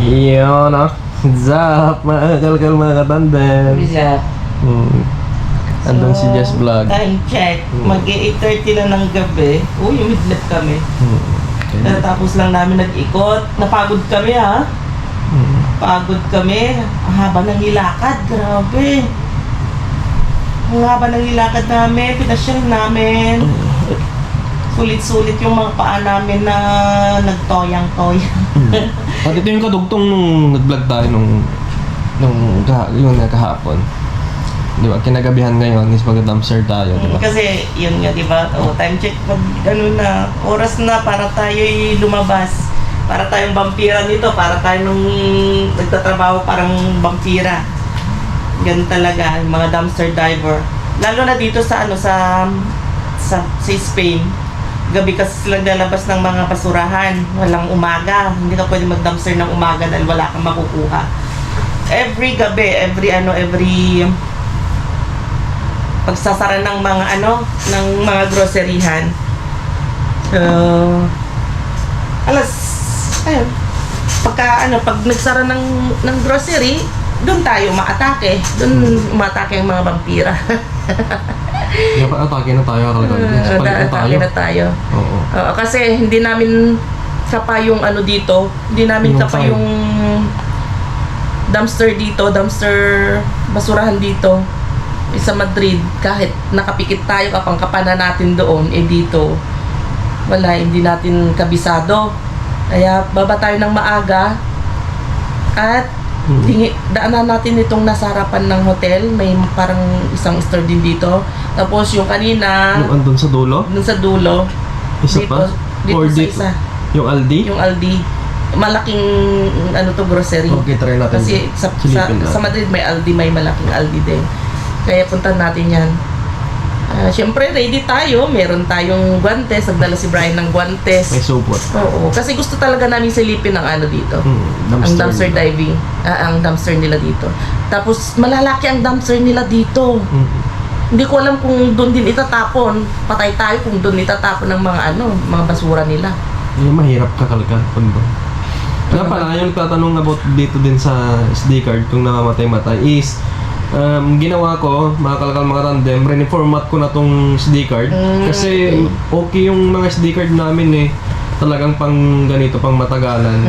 Yun, no? Zap, mga kalkal, mga katandem. Bisa. Andun si Jess Vlog. Time check. Mag-8:30 na ng gabi. Uy, umidlip kami. Tapos lang namin nag-ikot. Napagod kami ha. Pagod kami. Ang haba ng nilakad. Grabe. Ang haba ng nilakad namin. Pinasyal namin. Sulit-sulit yung mga paa namin na nagtoyang-toyang. At ito yung kadugtong nung nag-vlog tayo nung kahapon. Di ba? Kinagabihan ngayon is mag-dumpster tayo, di ba? Kasi yun nga, di ba? O, time check. Pag ano na, oras na para tayo'y lumabas. Para tayong vampira nito. Para tayo nung nagtatrabaho parang vampira. Ganun talaga, yung mga dumpster diver. Lalo na dito sa ano, sa Spain. Gabi kasi silang lalabas ng mga basurahan. Walang umaga. Hindi ka pwede mag-dumpster ng umaga dahil wala kang makukuha. Every gabi, every pagsasara ng mga ng mga groceryhan. Ayun. Pag nagsara ng grocery, doon tayo maatake. Doon umatake ang mga vampira. Atake na tayo, kalagay. Atake na tayo. Oo. Kasi hindi namin kapa yung dito. Hindi namin Yung kapa fire. yung dumpster dito, basurahan dito. Sa Madrid, kahit nakapikit tayo, kapang-kapan na natin doon, dito, wala, hindi natin kabisado. Kaya baba tayo ng maaga at daanan natin itong nasa harapan ng hotel. May parang isang store din dito. Tapos yung kanina, Yung andun sa dulo? dun sa dulo, Isa dito, pa? dito Or sa dito? isa, Yung Aldi? yung Aldi. Malaking to grocery. Okay, try natin. Kasi Silipin natin. sa Madrid may Aldi, may malaking Aldi din. Kaya puntan natin yan. Siyempre, ready tayo. Meron tayong guantes. Nagdala si Brian ng guantes. May supot. Oo. Kasi gusto talaga namin silipin ang dito. Ang dumpster diving. Ang dumpster nila dito. Tapos, malalaki ang dumpster nila dito. Hindi ko alam kung doon din itatapon. Patay tayo kung doon itatapon ng mga mga basura nila. Yung mahirap kakalka pag doon. Kaya pala, yung tatanong about dito din sa SD card kung namamatay-matay is ginawa ko, mga kalakal, mga tandem, reformat ko na tong SD card kasi okay yung mga SD card namin talagang pang ganito, pang matagalan.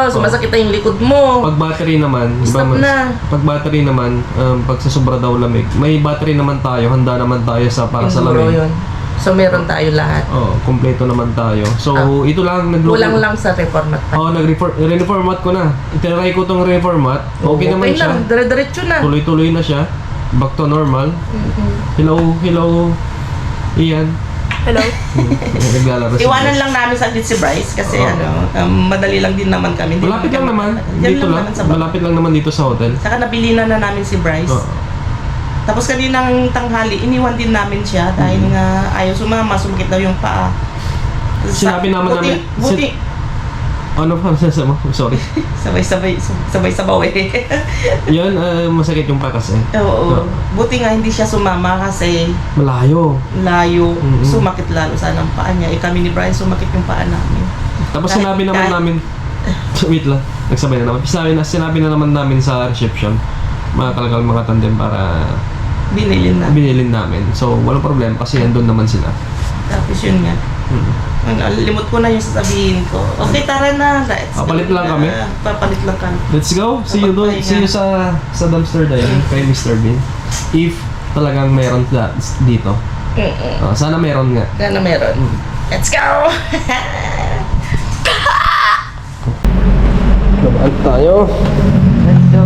Sumasakit na yung likod mo. Pag battery naman, Stop na. Pag battery naman, pag sa sobra daw lamig, may battery naman tayo, handa naman tayo para sa Enduro lamig. yun. So meron tayo lahat. Kompleto naman tayo. So ito lang Kulang lang sa reformat pa. reformat ko na. Itinry ko tong reformat. Okay naman siya. Dire-diretso na. Tuloy-tuloy na siya. Back to normal. Hello, Ian. Hello. Naglalaro si Iwanan Bryce. lang namin saglit si Bryce kasi madali lang din naman kami. Hindi Malapit lang naman. Diyan Dito lang. naman sa baba. Malapit lang naman dito sa hotel. Saka nabili na namin si Bryce. Tapos kaninang tanghali, iniwan din namin siya dahil nga ayaw sumama, sumakit daw yung paa. Sinabi naman namin... Buti. Ano pa mo? Sorry. Sabay-sabaw Yun, masakit yung paa kasi. Oo. Buti nga hindi siya sumama kasi Malayo. layo. Sumakit lalo sana ang paa niya. Kami ni Brian sumakit yung paa namin. Tapos sinabi naman namin... Wait lang. Nagsabay na naman. Sinabi na naman namin sa reception, mga kalakal, mga tandem, para binilin namin. So, walang problem kasi andun naman sila. Tapos yun nga. Limot ko na yung sasabihin ko. Okay, tara na. Papalit lang kami. Papalit lang kami. Let's go. See you doon. See you sa dumpster diving kay Mr. Bean. If talagang meron dito. Sana meron nga. Sana meron. Let's go! Laban tayo. Let's go.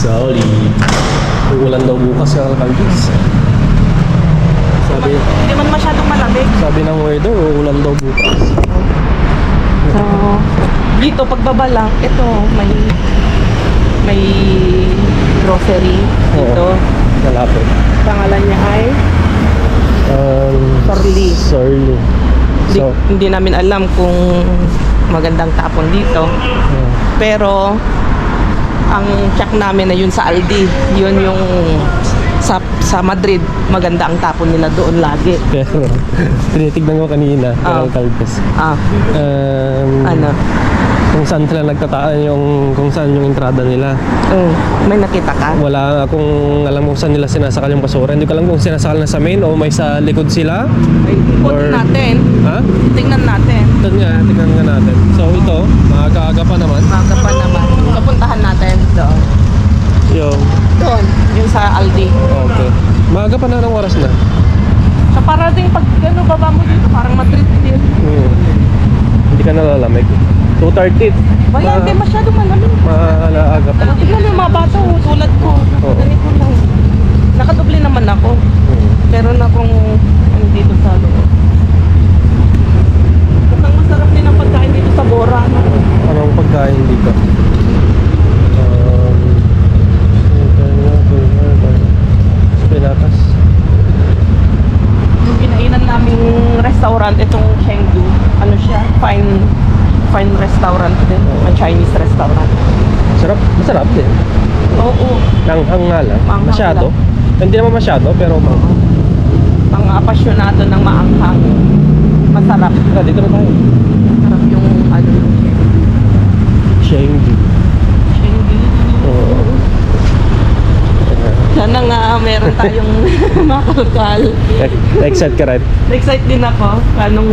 Solid. Uulan daw bukas ka kalbis. Hindi man masyadong malamig. Sabi ng weather, uulan daw bukas. So, dito pagbaba lang, ito may grocery dito. Malapit. Pangalan niya ay Sorli. Hindi namin alam kung magandang tapon dito. Pero ang check namin na yun sa Aldi, yun yung sa Madrid, maganda ang tapon nila doon lagi. Pero, tinitignan ko kanina, Ah. Calcaltes. Ano? Kung saan sila nagtataan kung saan yung entrada nila. May nakita ka? Wala akong alam kung saan nila sinasakal yung basura. Hindi ko alam kung sinasakal na sa main o may sa likod sila. Ay, ikutin Or- natin. Ha? Tingnan natin. Tignan nga natin. So ito, maaga pa naman. Maga pa naman. Papuntahan natin doon. Yung, Doon. Yung sa Aldi. okay. Maaga pa na ng oras na. Sa parating pag baba mo dito, parang Madrid din. Hindi ka nalalamig. 2:30. Wala, hindi masyado malamig. Maaga pa. Tignan mo yung mga bata, tulad ko. Oo. Ganito lang. Nakadoble naman ako. Meron akong ano dito sa loob. Mukhang masarap din ang pagkain dito sa Bora. No? Anong pagkain dito? Pinatas. Yung pinainan naming restaurant, itong Chengdu, ano siya, fine restaurant din, a Chinese restaurant. Masarap din. Oo. Langhang nga lang. Maanghang Masyado. Hindi naman masyado, pero Mga apasyonado ng maanghang. Masarap. dito na tayo. Masarap yung ano yung Chengdu. Chengdu. Oo. Sana nga meron tayong makalkal. Excited ka rin? Excited din ako anong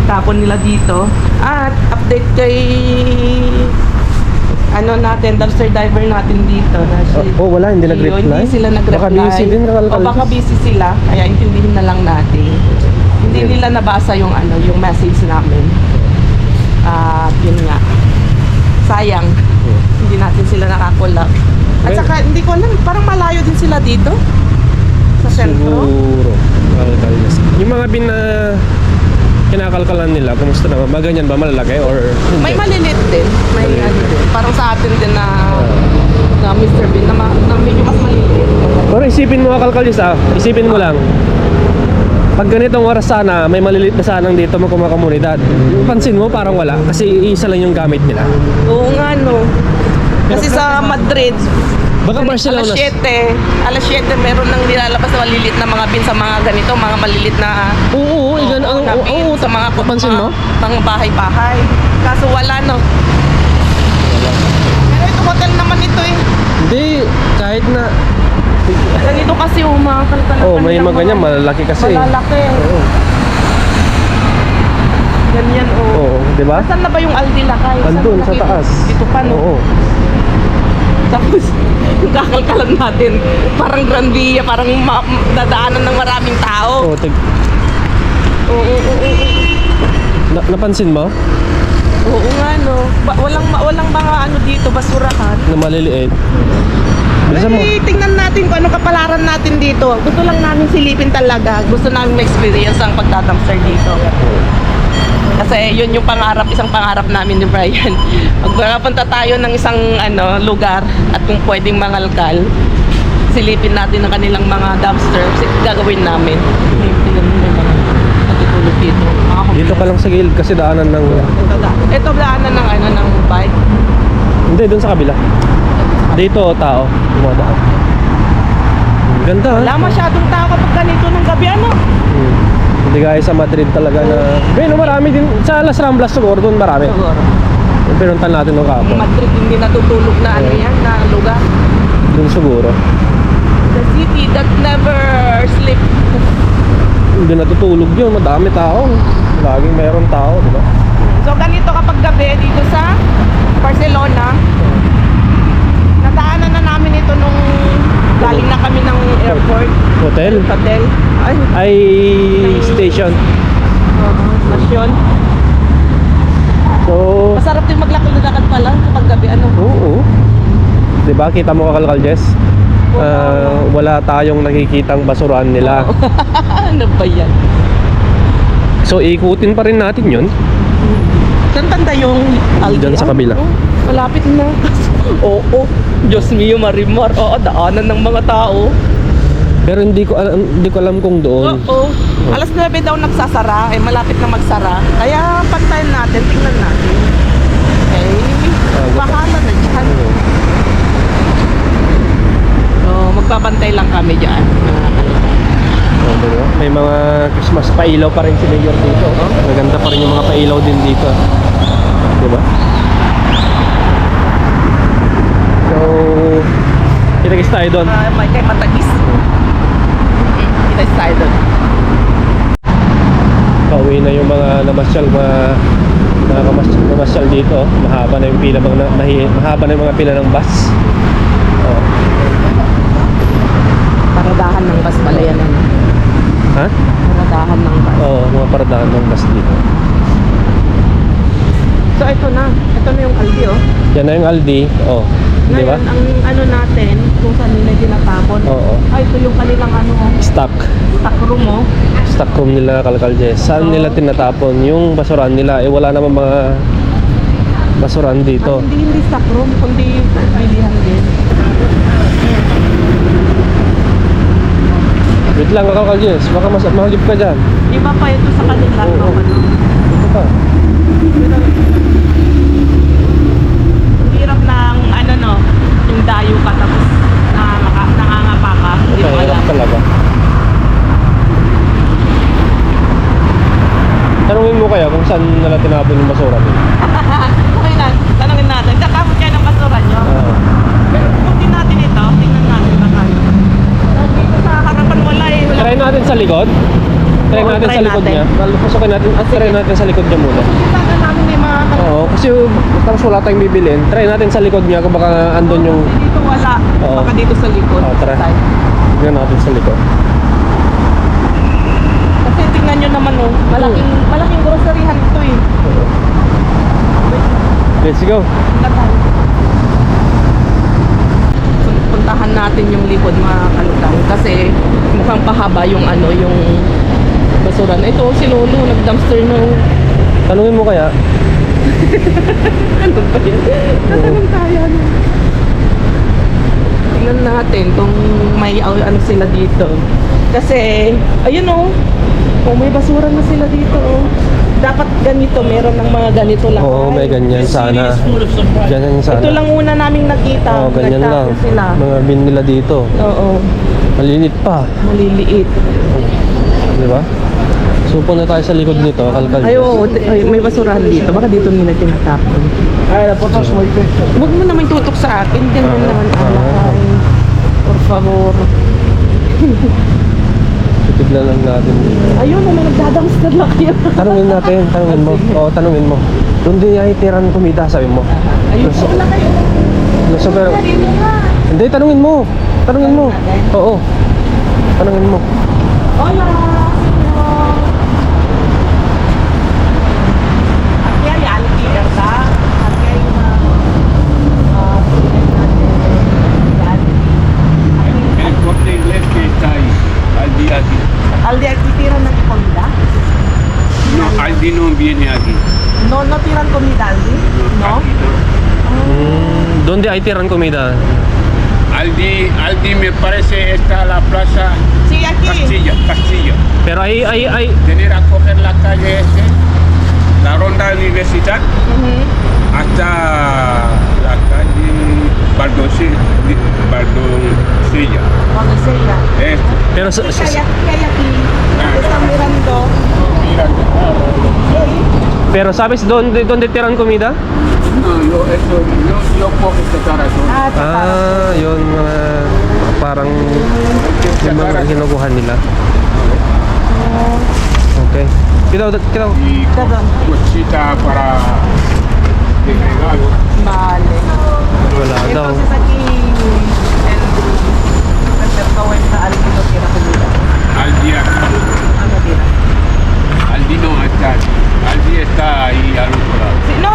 tapon nila dito. At update kay ano natin, dumpster diver natin dito na Wala, hindi nag-reply. Hindi sila nag-reply. Baka busy din, O baka busy sila, kaya intindihin na lang natin. Hindi Okay. nila nabasa yung yung message namin. At yun nga. Sayang. Hindi natin sila nakakulap. At Okay. saka hindi ko alam, parang malayo din sila dito. Sa sentro. Siguro. Calcales. Yung mga kinakalkalan nila, kumusta naman? Maganyan ba? Malalaki or hindi? May malilit din. May Malilit ano din. din. Parang sa atin din na Mr. Bean na medyo mas malilit. Pero isipin mo, Calcales, isipin mo lang. Pag ganitong oras sana, may malilit na sanang dito magkumakamunidad. Pansin mo, parang wala. Kasi isa lang yung gamit nila. Oo nga no. Kasi sa Madrid, Baka Barcelona. alas 7 meron nang nilalabas na malilit na mga bin sa mga ganito, mga malilit na Oo, na bin sa mga pansin mo? mga bahay-bahay. Kaso wala no. Pero ito hotel naman ito eh. Hindi, kahit na... Ganito kasi umakalkalan. may mga ganyan, malalaki kasi. Malalaki. Oo. Ganyan Oo, di ba? Saan na ba yung Aldi Lakay? Saan Andun, ba sa nakita? taas. Dito pa no. Oo. Tapos, yung kakalkalan natin, parang Gran Via, parang dadaanan ng maraming tao. Oo, Oo. napansin mo? Oo nga no. Walang mga ano dito, basurahan. Na maliliit. Bilisan mo. Ay, tingnan natin kung ano kapalaran natin dito. Gusto lang namin silipin talaga. Gusto namin ma-experience ang pagtatamster dito. Kasi yun yung isang pangarap namin ni Brian. Magpunta tayo ng isang lugar at kung pwedeng mangalkal, silipin natin ang kanilang mga dumpster. Gagawin namin. Tingnan mo yung mga natutulog dito. Dito ka lang sa gilid kasi daanan ng... Ito daanan ng bike. Hindi, doon sa kabila. Dito, tao. Dumadaan. Ganda, ha? Wala masyadong tao kapag ganito ng gabi Hindi gaya sa Madrid talaga na... Pero marami din. Sa Las Ramblas siguro, doon marami. Siguro. Yung pinuntan natin nung kapon. Madrid hindi natutulog na yan, na lugar. Doon siguro. The city that never sleep. Hindi natutulog yun. Madami tao. Laging mayroon tao, di ba? So ganito kapag gabi dito sa Barcelona, nadaanan na namin ito nung galing na kami ng airport. Hotel? Hotel. Ay, station. Stasyon. So, Masarap din maglakad-lakad pala kapag gabi. oo. Di ba? Kita mo Kakal Jess? Wala tayong nakikitang basurahan nila. Ano ba yan? So, ikutin pa rin natin yun. Saan banda yung Aldi? Diyan sa kabila. Malapit na. Oo. Diyos mio, Marimar. Oo, daanan ng mga tao. Pero hindi ko alam kung doon. Oo. Alas 9 daw nagsasara. Malapit na magsara. Kaya pantayin natin. Tingnan natin. Okay. Bahala na dyan. Nagbabantay lang kami dyan. Oh, diba? May mga Christmas pailaw pa rin si Mayor dito. Oh. Maganda pa rin yung mga pailaw din dito. Diba? So, kita-kits tayo doon. May kay matagis. Kita tayo doon. Pauwi na yung mga namasyal, namasyal dito. Mahaba na yung pila, mahaba na yung mga pila ng bus. Oh. Paradahan ng bus pala yan. Ha? Paradahan ng bus. Oo, mga paradahan ng bus dito. So ito na yung Aldi oh. Yan na yung Aldi. Oh, di ba? Ngayon, ang ano natin, kung saan nila tinatapon. Oo. Ay, ito yung kanilang ano oh. Stock Room oh. room nila, Kalkalje. Saan nila tinatapon yung basurahan nila? Eh wala naman mga basurahan dito. Hindi stock room, kundi bilihan din. Wait lang, Kalkalje. Baka mahagip ka dyan. Iba pa ito sa kanila. Oo. Ano. Ito pa. Pero, ang hirap ng ano no, yung dayo ka tapos nangangapa ka. Hindi mo Mahirap alam. talaga. Tanungin mo kaya kung saan nila tinapon yung basura nila. Okay na, tanongin natin. Kakamot kayo ng basura nyo. Pero kung din natin ito, tingnan natin baka. Dito sa harapan wala eh. Wala. Try natin sa likod. Try Oo, natin try sa likod natin. niya. Pasukin natin. Try natin sa likod niya muna. Tingnan namin may mga Oo, kasi tapos wala tayong bibilin. Try natin sa likod niya kung baka andun yung... dito wala. Oo. Baka dito sa likod. Oo, tara. Side. Tingnan natin sa likod. Kasi tingnan nyo naman oh, malaking groceryhan ito eh. Let's go. Puntahan natin yung likod mga kalutang kasi mukhang pahaba yung ano, yung basura. Ito si Lolo, nag-dumpster na. Tanungin mo kaya. Ano ba yan? Tatanong tayo. Tingnan natin kung may ano sila dito. Kasi, ayun oh, kung may basura na sila dito oh. Dapat ganito, meron ng mga ganito lang. Oo, may ganyan sana. Ganyan sana. Ito lang una naming nakita. Oo, ganyan lang. Nagtapon sila. Mga bin nila dito. Oo, Malilit pa. maliliit. Di ba? So, punta tayo sa likod nito, Kalkalje. Ay, oo, may basurahan dito. Baka dito nila tinatapon. Ay, napotos mo ito. Huwag mo naman tutok sa akin. Ganyan naman alakay. Por favor. Titignan lang natin. Ayun, may nagdadamster lang kayo. Tanungin natin, tanungin mo. Oo, tanungin mo. Doon din ay tirang kumida, sabi mo. Ayun, wala kayo. Super. Dito nga. Hindi, tanungin mo. Tanungin mo. Oo. Tanungin mo. Hola. Aquí hay alguien, ¿verdad? Aquí hay una... El corte inglés que está ahí, Aldi aquí. Aldi, aquí tiran ng comida? No, Aldi no viene aquí. No tiran comida, Aldi? No? Aquí no. Doon di ay tirang kumida. Aldi me parece está la plaza Sí, aquí. Castilla. Pero ay. Tener a coger la calle la ronda universidad Mhm. hasta la calle Baldosilla. Cuando sea. Pero sa, ¿Qué hay aquí? ¿Dónde están mirando? Mira, pero sabes doon di tirang kumida? no, yo puedo sacar eso. Ah, yun mga parang yung mga kinukuha nila. Okay. Kita. Y Perdón. cosita para de regalo. Vale. Wala daw. Entonces aquí el mercado está Aldi no tira comida. Aldi aquí. Ano tira? Aldi no está. Aldi está ahí al otro lado. Sí, no,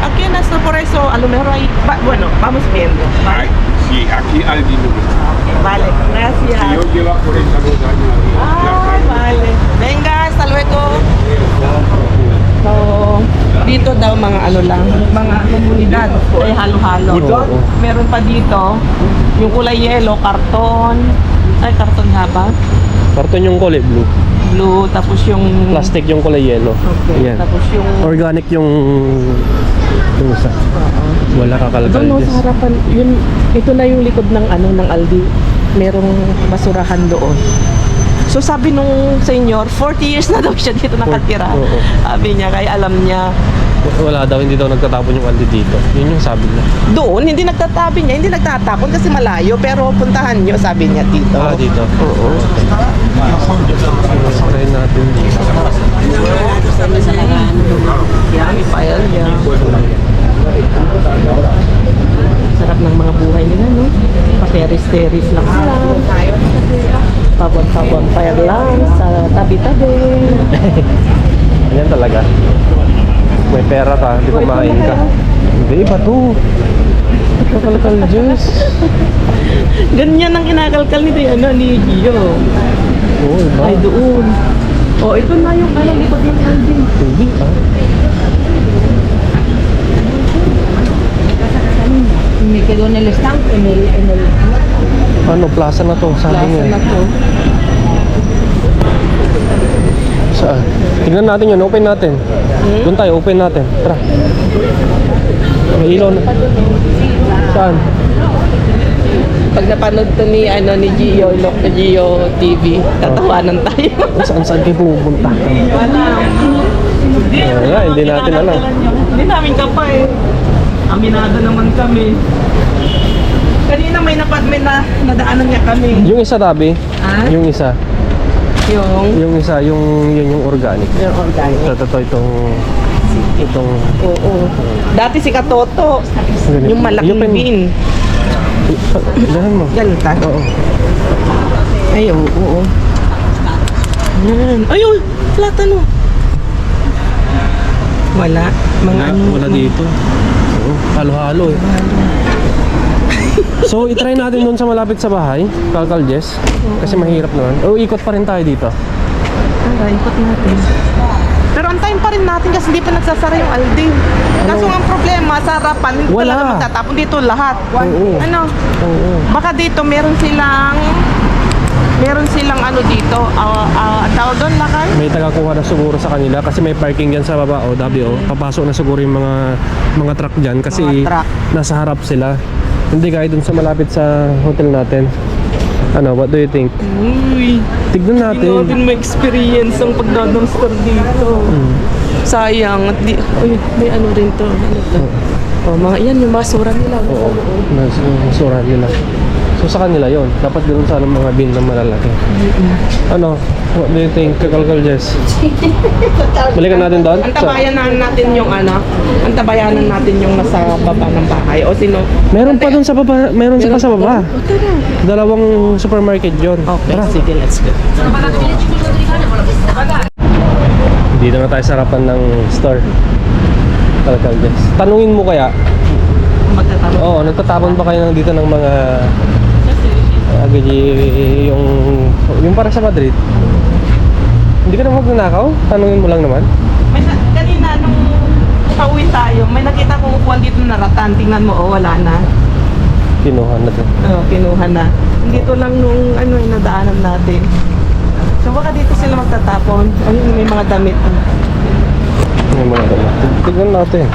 aquí en esto, por eso, a lo mejor ahí, bueno, vamos viendo. Ay, ¿Vale? sí, aquí Aldi no está. Vale, gracias. Si yo llevo 42 años aquí. Ay, vale. Venga, hasta luego. So, dito daw mga ano lang, mga komunidad, ay halo-halo. Oo. Meron pa dito, yung kulay yellow, karton. Ay, karton nga ba? Karton yung kulay blue. Blue, tapos yung... Plastic yung kulay yellow. Okay, Yan. tapos yung... Organic yung isa. Wala Doon no, kakalkaldes. sa harapan, yun, ito na yung likod ng ano, ng Aldi. merong basurahan doon. So sabi nung senior, 40 years na daw siya dito nakatira. Oo. Sabi niya, kaya alam niya. Wala daw, hindi daw nagtatapon yung Aldi dito. Yun yung sabi niya. Doon, hindi nagtatabi niya, hindi nagtatapon kasi malayo. Pero puntahan niyo, sabi niya dito. Dito. Oo. Try natin dito. Yan, file niya. Sarap ng mga buhay nila, no? Pa-teris-teris lang sila. Pabon-pabon fire lang sa tabi-tabi. Yan talaga. May pera ka, di kumain ka. Hindi, iba to. Kakalkal juice. Ganyan ang kinakalkal nito yung ano, ni Gio. Oo, iba. Ay, doon. Oh, ito na yung anong likod ng Alvin. Hindi, Me quedó en el stand, en el Ano, plaza na to, sabi Plaza niya. na to. Saan? Tignan natin yun, open natin. Doon tayo, open natin. Tara. May ilaw na. Saan? Pag napanood to ni, ano, ni Gio, ni Gio TV, tatawanan tayo. Saan kayo pupunta? Wala, hindi natin alam. Hindi namin kapa eh. Aminado naman kami. Kanina may nadaanan niya kami. Yung isa tabi, Ah? yung isa. Yung Yung isa, yun yung organic. organic. Ito, itong Oo. Dati si Katoto. Ganito. Yung malaking Yung pen- bin. Dahan mo. Ganun ta. Oo. Ay, oo. Yan. Ayun! Platano. Wala. Mga ano. Wala dito. Oo, halo-halo eh. So, itry natin doon sa malapit sa bahay, Kalkal Jess. Kasi mahirap naman. O, ikot pa rin tayo dito. Tara, ikot natin. Pero antayin pa rin natin kasi hindi pa nagsasara yung Aldi. Kaso ang problema, sa harapan, hindi Wala. talaga magtatapon dito lahat. Oo. Ano? Oo. Baka dito meron silang ano dito, tawag doon, lakay? May tagakuha na siguro sa kanila kasi may parking dyan sa baba, o WO. Papasok na siguro yung mga truck dyan kasi Mga truck. nasa harap sila. Hindi kaya dun sa malapit sa hotel natin. Ano, what do you think? Uy, Tignan hindi natin. natin ma-experience ang pagdadumpster dito. Sayang. At di, uy, may ano rin to. Ano to? Oh, mga, yan yung basura nila. Oo, nasura nila. So sa kanila yon, dapat ganoon sana mga bin na malalaki. Ano, what do you think, Kakalkal Jess? Balikan natin doon? Antabayanan natin yung ano, antabayanan natin yung nasa baba ng bahay. O sino? Meron pa doon sa baba, meron pa sa baba. O, tara. Dalawang supermarket yon. Okay, sige, let's go. Dito na tayo sa harapan ng store. Kakalkal Jess. Tanungin mo kaya, Magtatapos. oo, nagtatapon ba kayo dito ng mga yung para sa Madrid? Hindi ka na magnanakaw? Tanungin mo lang naman. Kanina nung pauwi tayo, may nakita kong upuan dito na ratan. Tingnan mo, oh, wala na. Kinuha na to. Oh, kinuha na. Dito lang nung ano yung nadaanan natin. So baka dito sila magtatapon. Ayun, may mga damit. May mga dala. Tignan natin.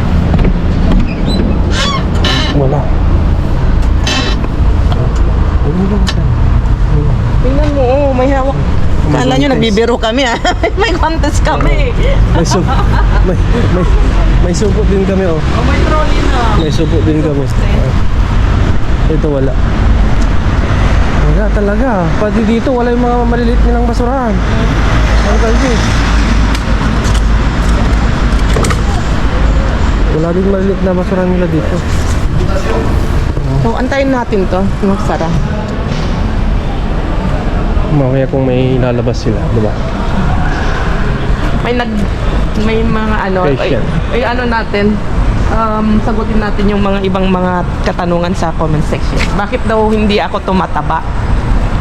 Wala. Tingnan mo, oh, may hawak. Kala nyo, nagbibiro kami ah. May contest kami. May may supot din kami, oh. Oh, may trolley na. May supot din kami. Ito wala. Wala talaga. Pati dito wala yung mga maliliit nilang basurahan. Ang kalbi. Wala din maliliit na basurahan nila dito. So, antayin natin to. Magsara. Mamaya kung may lalabas sila, di ba? May mga ano, Question. ay ano natin, sagutin natin yung mga ibang mga katanungan sa comment section. Bakit daw hindi ako tumataba?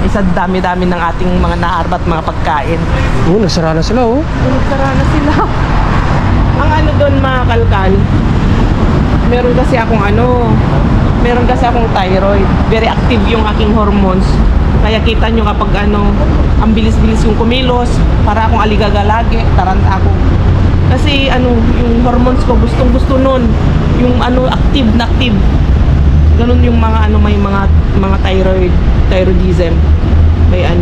Isa dami-dami ng ating mga naarbat mga pagkain. Oo, nasara na sila, oh. Nagsara na sila. Ang ano doon mga kalkal, meron kasi akong thyroid. Very active yung aking hormones. Kaya kita nyo kapag ano, ang bilis-bilis yung kumilos, para akong aligaga lagi, taranta ako. Kasi ano, yung hormones ko gustong-gusto nun. Yung ano, active na active. Ganun yung mga ano, may mga thyroid. hypothyroidism. May ang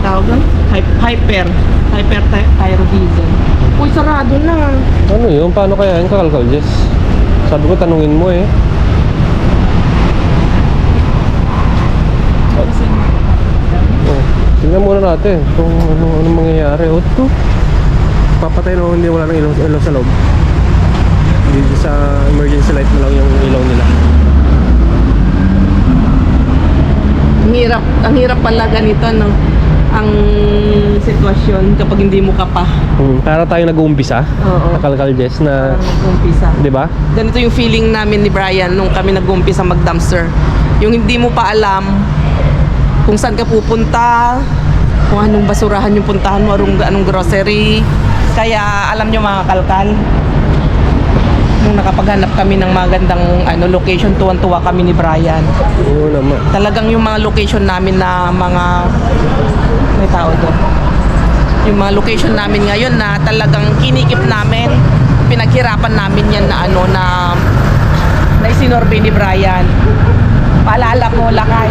tawag lang? Hyperthyroidism. Uy, sarado na. Ano yun? Paano kaya yung kakalkal, Jess? Sabi ko, tanungin mo eh. Oh, tingnan muna natin kung ano mangyayari. O ito, papatay na hindi wala ng ilaw sa loob. Dito sa emergency light na lang yung ilaw nila. Ang hirap pala ganito, no? Ang sitwasyon kapag hindi mo ka pa. Para tayo nag-uumpisa. Oo. Kakalkal, Jess, na, Mag-umpisa. di ba? Ganito yung feeling namin ni Brian nung kami nag-umpisa mag-dumpster. Yung hindi mo pa alam kung saan ka pupunta, kung anong basurahan yung puntahan mo, anong grocery. Kaya alam nyo mga kalkal, nung nakapaghanap kami ng magandang location, tuwan-tuwa kami ni Brian. Oo naman. Talagang yung mga location namin na mga may tao doon. Yung mga location namin ngayon na talagang kinikip namin, pinaghirapan namin yan na na isinorbe ni Brian. Paalala ko, Lakay.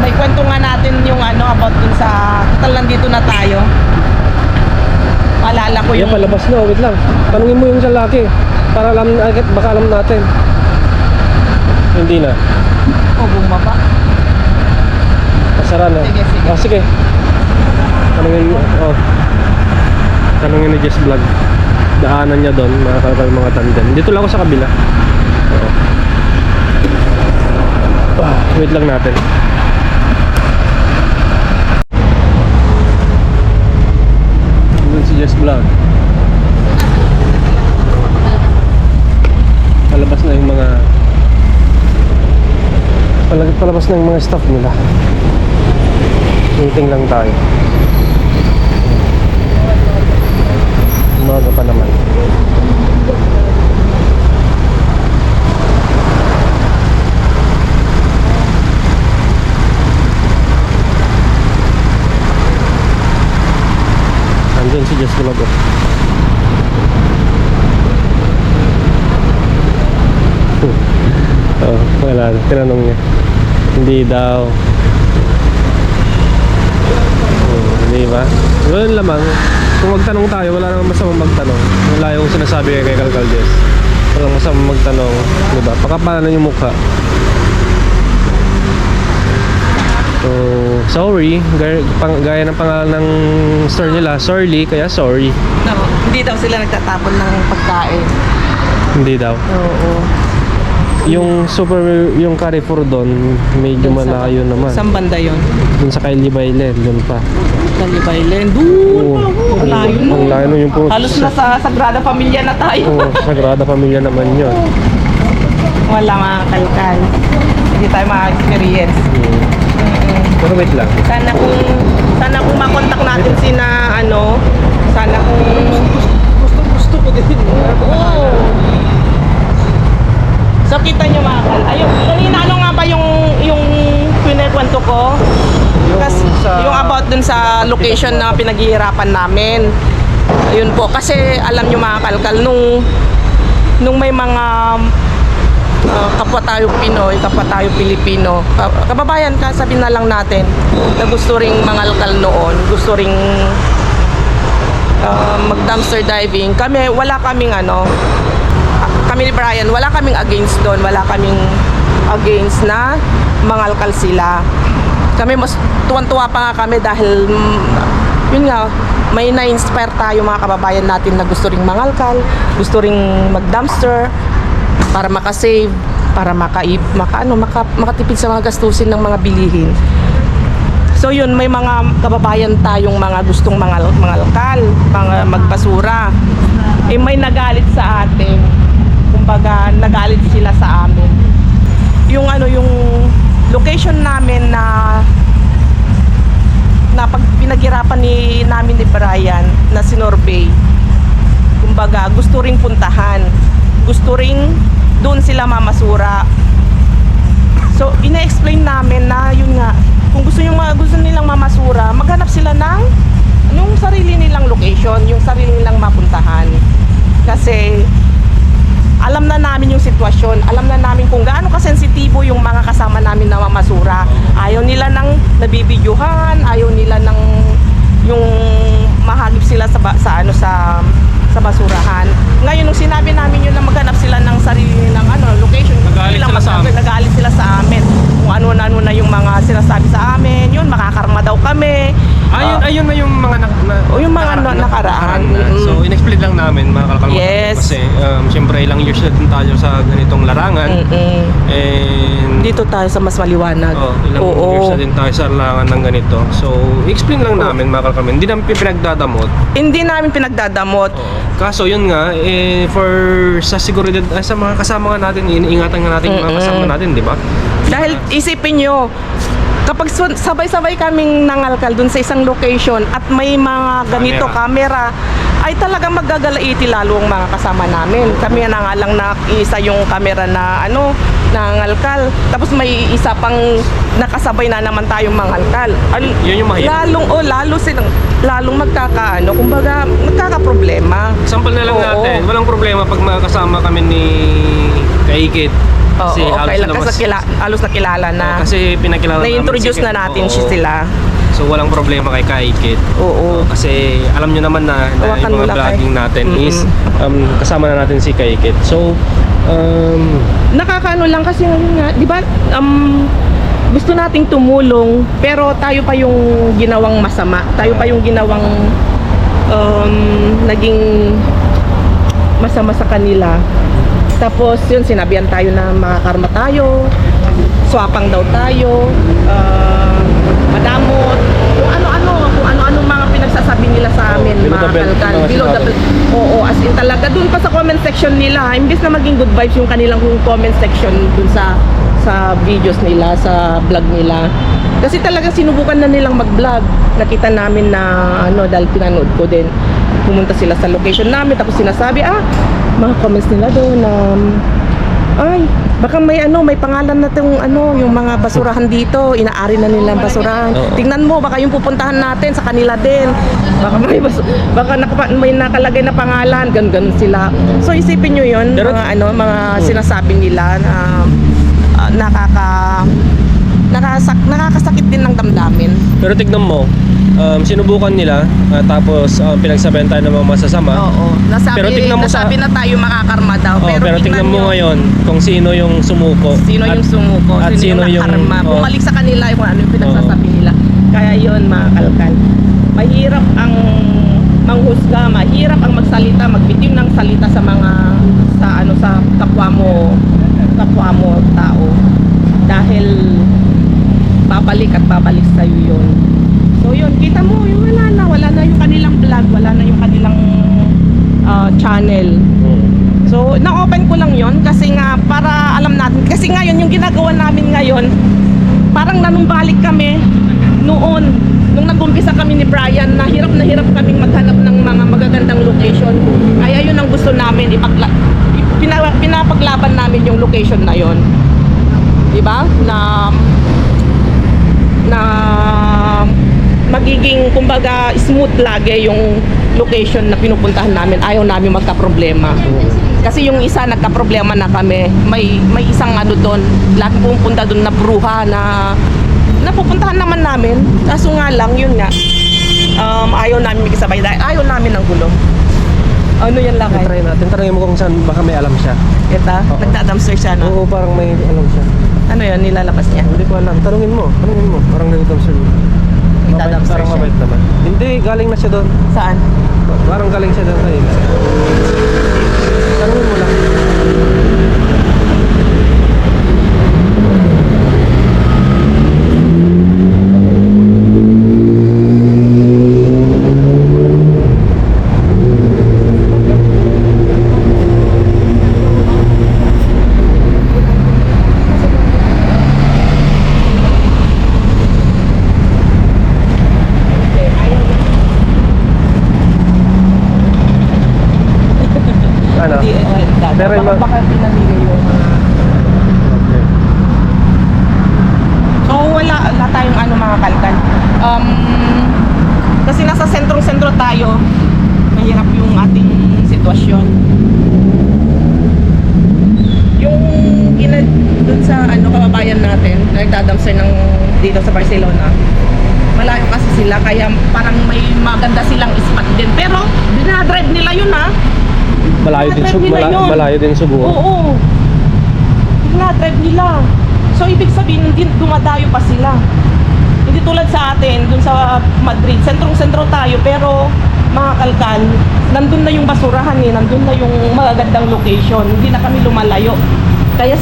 May kwento nga natin yung about dun sa total nandito na tayo. Paalala ko Yan, yung palabas na. Wait lang. Tanungin mo yung sa laki. Para alam, baka alam natin. Hindi na. bumaba. Pasara na. Sige, sige. Oh, sige. Tanungin ni Jess Vlog. Daanan niya doon, mga tandem. Dito lang ako sa kabila. Oo. Wait lang natin. Doon si Jess Vlog. Palabas na yung mga palabas na yung mga staff nila. Meeting lang tayo. Umaga pa naman. Andun si Jess Vlog. Oh, wala. Tinanong niya. Hindi daw. Hindi ba? Yun lamang. Kung magtanong tayo, wala namang masamang magtanong. Wala yung sinasabi kay Kalkal Jess. Walang masamang magtanong. Diba? Pakapalan yung mukha. So, sorry. Gaya ng pangalan ng store nila, Sorry, kaya sorry. No, hindi daw sila nagtatapon ng pagkain. Hindi daw. Oo. Yung Carrefour doon, medyo malayo naman. Saan banda yun? Doon sa Kylie Bailen, doon pa. Talibay Land. Oo. Malayo na. Ang layo yung po. Halos nasa Sagrada Familia na tayo. Oo, Sagrada Pamilya naman yun. Wala mga kalkal. Hindi tayo maka-experience. Pero wait lang. Sana kung makontak natin sana kung gusto ko din. Oo. So kita nyo mga kal. Ayun, kanina nga ba yung pinakwento ko? Yung about dun sa location na pinaghihirapan namin. Ayun po, kasi alam nyo mga kalkal, nung may mga kapwa tayo Pinoy, kapwa tayo Pilipino, kababayan ka, sabihin na lang natin, na gusto ring mangalkal noon, gusto ring mag-dumpster diving. Kami ni Brian, wala kaming against doon, wala kaming against na mangalkal sila. Kami mas tuwan-tuwa pa nga kami dahil yun nga, may na-inspire tayo mga kababayan natin na gusto ring mangalkal, gusto ring mag-dumpster para makasave, para makatipid sa mga gastusin ng mga bilihin. So yun, may mga kababayan tayong mga gustong mangalkal, mga magbasura. May nagalit sa atin. Kumbaga, nagalit sila sa amin. Yung location namin na pag pinaghirapan namin ni Brian na sinorvey, kumbaga gusto ring puntahan, gusto ring doon sila mamasura. So ina-explain namin na yun nga, kung gusto nilang mamasura, maghanap sila ng yung sarili nilang location, yung sarili nilang mapuntahan. Kasi alam na namin yung sitwasyon, alam na namin kung gaano kasensitibo yung mga kasama nabibidyohan, ayaw nila ng yung mahagip sila sa basurahan. Ngayon nung sinabi namin yun na maghanap sila ng sarili ng location, Nagalit hindi lang sila sa amin. nagalit sila sa amin. Kung ano na yung mga sinasabi sa amin, yun makakarma daw kami. Ayun na yung mga yung mga nakaraan. na. So, in-explain lang namin, mga kalakal. Yes. Kasi, siyempre, ilang years na din tayo sa ganitong larangan. Mm-mm. And, Dito tayo sa mas maliwanag. ilang years na din tayo sa larangan ng ganito. So, explain lang namin, mga kalakal. Hindi namin pinagdadamot. Hindi namin pinagdadamot. Kaso, yun nga, sa seguridad, sa mga kasama nga natin, iniingatan nga natin yung mga kasama natin, di ba? Dahil isipin nyo, kapag sabay-sabay kaming nangalkal dun sa isang location at may mga ganito camera, ay talagang maggagalaiti lalo ang mga kasama namin. Kami na nga lang isa yung camera na nangalkal. Tapos may isa pang nakasabay na naman tayong mangalkal. Yun yung mahirap. Lalong kumbaga magkakaproblema. Example na lang Oo. natin, walang problema pag makakasama kami ni Kaikit. Kasi halos nakilala na. Kasi pinakilala namin Na-introduce na natin sila. So walang problema kay Kaikit. Oo. Kasi alam nyo naman na Hawakan yung mo mga lang, vlogging Kai. natin is kasama na natin si Kaikit. So Nakakaano lang kasi ngayon nga, di ba, gusto nating tumulong, pero tayo pa yung ginawang masama. Tayo pa yung ginawang naging masama sa kanila. Tapos yun, sinabihan tayo na makakarma tayo, swapang daw tayo, madamot, kung ano-ano mga pinagsasabi nila sa amin, below the mga belt, kalkal. mga Below the sinabi. belt. Oo, as in talaga. Doon pa sa comment section nila, imbis na maging good vibes yung kanilang comment section dun sa videos nila, sa vlog nila. Kasi talaga sinubukan na nilang mag-vlog. Nakita namin na dahil pinanood ko din. Pumunta sila sa location namin, tapos sinasabi, mga comments nila doon na ay, baka may pangalan na tong yung mga basurahan dito, inaari na nilang basurahan. Oo. Tingnan mo, baka yung pupuntahan natin sa kanila din. Baka may nakalagay na pangalan, ganun sila. So isipin niyo 'yon, Pero- mga sinasabi nila na nakakasakit din ng damdamin. pero tignan mo, sinubukan nila tapos pinagsabihan tayo ng mga masasama. Oo. Pero tignan mo nasabi na tayo makakarma daw. Pero tignan mo nyo, ngayon kung sino yung sumuko. sino yung sumuko, at sino yung nakarma. Bumalik sa kanila kung ano yung pinagsasabi nila. Kaya yun, mga kalkal. Mahirap ang manghusga, mahirap ang magsalita, magbitiw ng salita sa kapwa mo tao. Dahil babalik at babalik sa iyo yun. So yun, kita mo, yung wala na yung kanilang vlog, wala na yung kanilang channel. So, na-open ko lang yon kasi nga para alam natin, kasi ngayon yung ginagawa namin ngayon, parang nanumbalik kami noon nung nag-umpisa kami ni Brian, na hirap kaming maghanap ng mga magagandang location. Kaya yun ang gusto namin, pinapaglaban namin yung location na yon. Diba? Na magiging kumbaga smooth lagi yung location na pinupuntahan namin. Ayaw namin magka-problema. Kasi yung isa nagka-problema na kami. May isang doon, lagi pupunta doon na bruha na napupuntahan naman namin. Kaso nga lang, yun nga. Ayaw namin makisabay dahil ayaw namin ng gulo. Ano yan lang? Try natin. Tanungin mo kung saan baka may alam siya. Ito, Oo. nagda-dumpster siya, no? Oo, parang may alam siya. Ano yan, nilalabas niya? Hindi ko alam. Tanungin mo. Parang nag-dumpster. Nagda-dumpster Parang siya. mabait naman. Hindi, galing na siya doon. Saan? Parang galing siya doon kanina. Tanungin mo lang. Ano? Pero yung baka pinamili yung So wala tayong mga kalkan. Kasi nasa sentrong-sentro tayo. Mahirap yung ating sitwasyon. Yung palengke na dun sa kababayan natin, na nagdadamser ng dito sa Barcelona. Malayo kasi sila, kaya parang may maganda silang spot din. Pero, dinadrive nila yun Malayo din, Drive nila yun. malayo din Subo. Oo. Dinadrive nila. So, ibig sabihin, hindi dumadayo pa sila. Hindi tulad sa atin, dun sa Madrid. Sentrong-sentro tayo, pero mga kalkan, nandun na yung basurahan nandun na yung magagandang location. Hindi na kami lumalayo. Kaya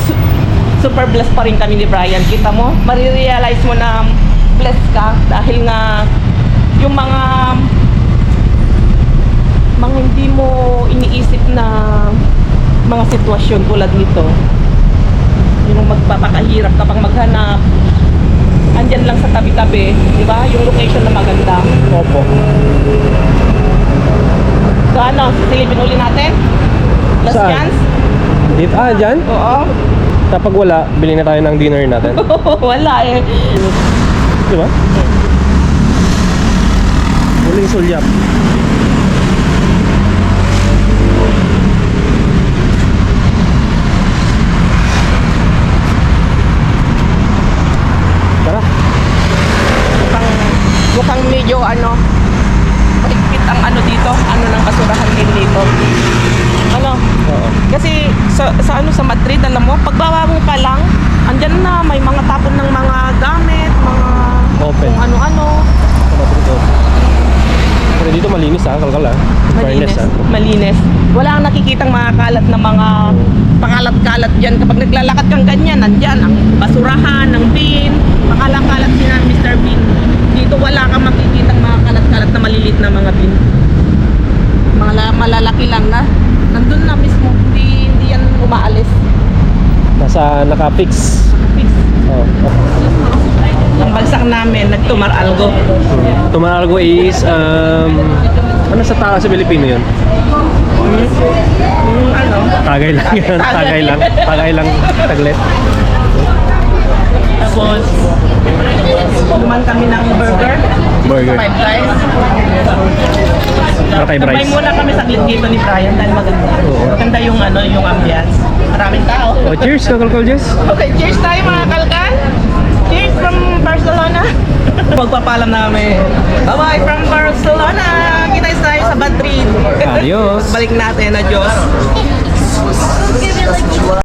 super blessed pa rin kami ni Brian. Kita mo, marirealize mo na blessed ka dahil nga yung mga hindi mo iniisip na mga sitwasyon tulad nito, yung magpapakahirap ka pang maghanap, andyan lang sa tabi-tabi, di ba? Yung location na maganda. Opo. So ano, silipin uli natin? Last Saan? chance? Dito, dyan? Oo. Kapag wala, bili na tayo ng dinner natin. Wala eh. Di ba? Huling sulyap. Tara. Mukhang medyo mahigpit ang dito, ng basurahan din dito. Oo. Kasi sa Madrid, alam mo, pagbaba mo pa lang, andyan na may mga tapon ng mga gamit, mga Open. kung ano-ano. Pero dito malinis kalkal Malinis. Fairness Malinis. Wala kang nakikitang mga kalat na mga pangalat-kalat dyan. Kapag naglalakad kang ganyan, nandyan ang basurahan, ng bin, pakalat-kalat si Mr. Bean. Dito wala kang makikitang mga kalat-kalat na malilit na mga bin. Malalaki lang na. Nandun na mismo. Hindi yan umaalis. Nasa naka-fix. Fix. Oh. Ang bagsak namin, nagtumar algo. Tumargo is ano sa sa Pilipino yun? Tagay lang yun. Tagay lang taglit. Tapos, kuman kami ng burger. Burger. 5 guys. Para kay Bryce. Sabay muna kami saglit dito ni Brian dahil maganda. Oo. Maganda yung yung ambience. Maraming tao. Oh, cheers, kalkal Jess. Okay, cheers tayo mga kalkan. Cheers from Barcelona. Magpapalam namin. Bye-bye from Barcelona. Kita tayo sa Madrid. Adios. Balik natin. Adios.